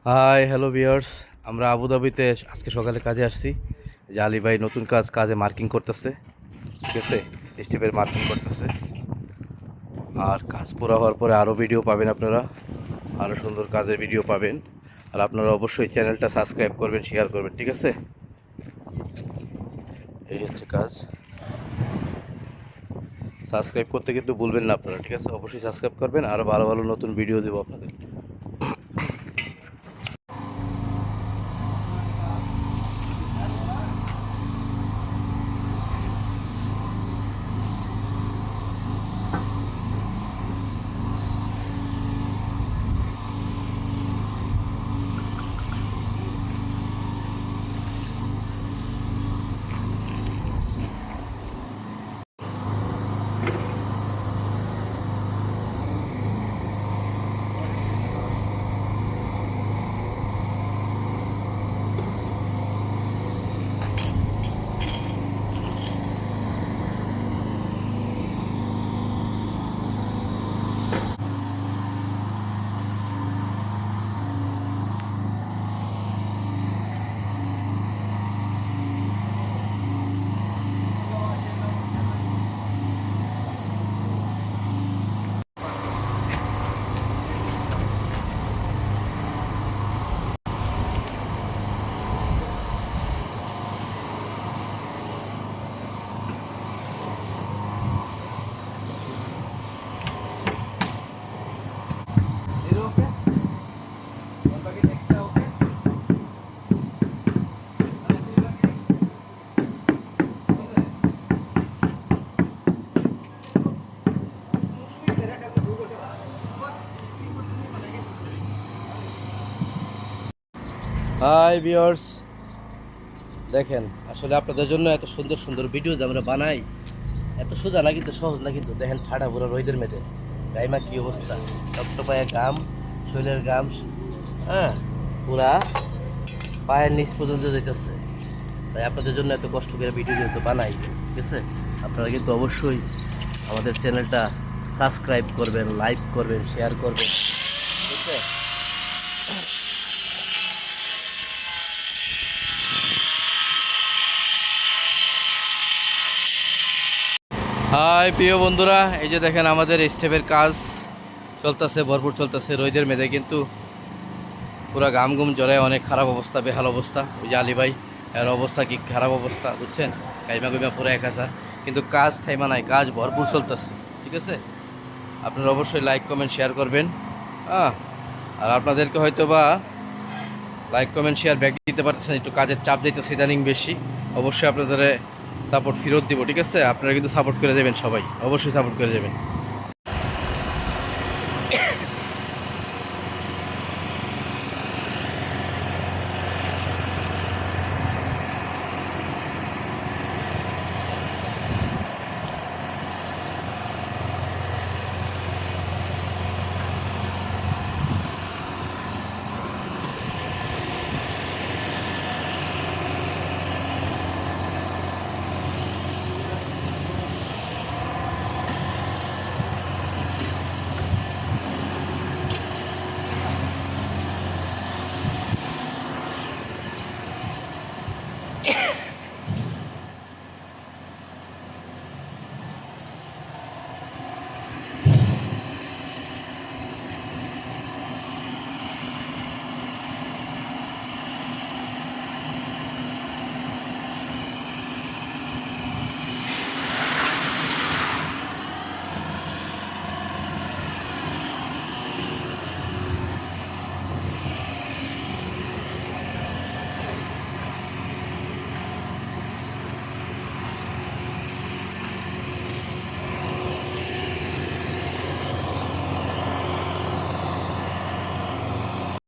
Hi hello viewers, আমরা আবুধাবিতে আজকে সকালে কাজে আসছি। যে আলী ভাই নতুন কাজে মার্কিং করতেছে, ঠিক আছে, স্টেপের মার্কিং করতেছে। আর কাজ পুরো হওয়ার পরে আরও ভিডিও পাবেন আপনারা, আরও সুন্দর কাজের ভিডিও পাবেন। আর আপনারা অবশ্যই চ্যানেলটা সাবস্ক্রাইব করবেন, শেয়ার করবেন, ঠিক আছে। এই হচ্ছে কাজ। সাবস্ক্রাইব করতে কিন্তু ভুলবেন না আপনারা, ঠিক আছে। অবশ্যই সাবস্ক্রাইব করবেন, আরও ভালো ভালো নতুন ভিডিও দেবো আপনাদের। হাই ভিউয়ার্স, দেখেন আসলে আপনাদের জন্য এত সুন্দর সুন্দর ভিডিও যে আমরা বানাই, এত সোজা না কিন্তু, সহজ না কিন্তু। দেখেন ঠাডা পুরো রোদের মেয়েদের গাইমা কি অবস্থা, টপটপায়ে ঘাম, শরীরের ঘাম, হ্যাঁ, পুরা পায়ের নিচ পর্যন্ত যেতেছে। তাই আপনাদের জন্য এত কষ্ট করে ভিডিও যেহেতু বানাই, ঠিক আছে, আপনারা কিন্তু অবশ্যই আমাদের চ্যানেলটা সাবস্ক্রাইব করবেন, লাইক করবেন, শেয়ার করবেন, ঠিক আছে। হাই প্রিয় বন্ধুরা, এই যে দেখেন আমাদের স্টেপের কাজ চলতেছে, ভরপুর চলতেছে রোদের মেয়েদের, কিন্তু পুরো ঘাম ঘুম জ্বরে অনেক খারাপ অবস্থা, বেহাল অবস্থা। ওই যে আলী ভাই, এর অবস্থা কি খারাপ অবস্থা, বুঝছেন, গাইমা গুইমা পুরো এক হাজার, কিন্তু কাজ থাইমা নাই, কাজ ভরপুর চলতেছে, ঠিক আছে। আপনারা অবশ্যই লাইক কমেন্ট শেয়ার করবেন, হ্যাঁ। আর আপনাদেরকে হয়তো বা লাইক কমেন্ট শেয়ার ব্যাক দিতে পারতেছেন, একটু কাজের চাপ দিতেছে ইদানিং বেশি। অবশ্যই আপনাদের সাপোর্ট ফেরত দিব, ঠিক আছে। আপনারা কিন্তু সাপোর্ট করে দেবেন, সবাই অবশ্যই সাপোর্ট করে দেবেন।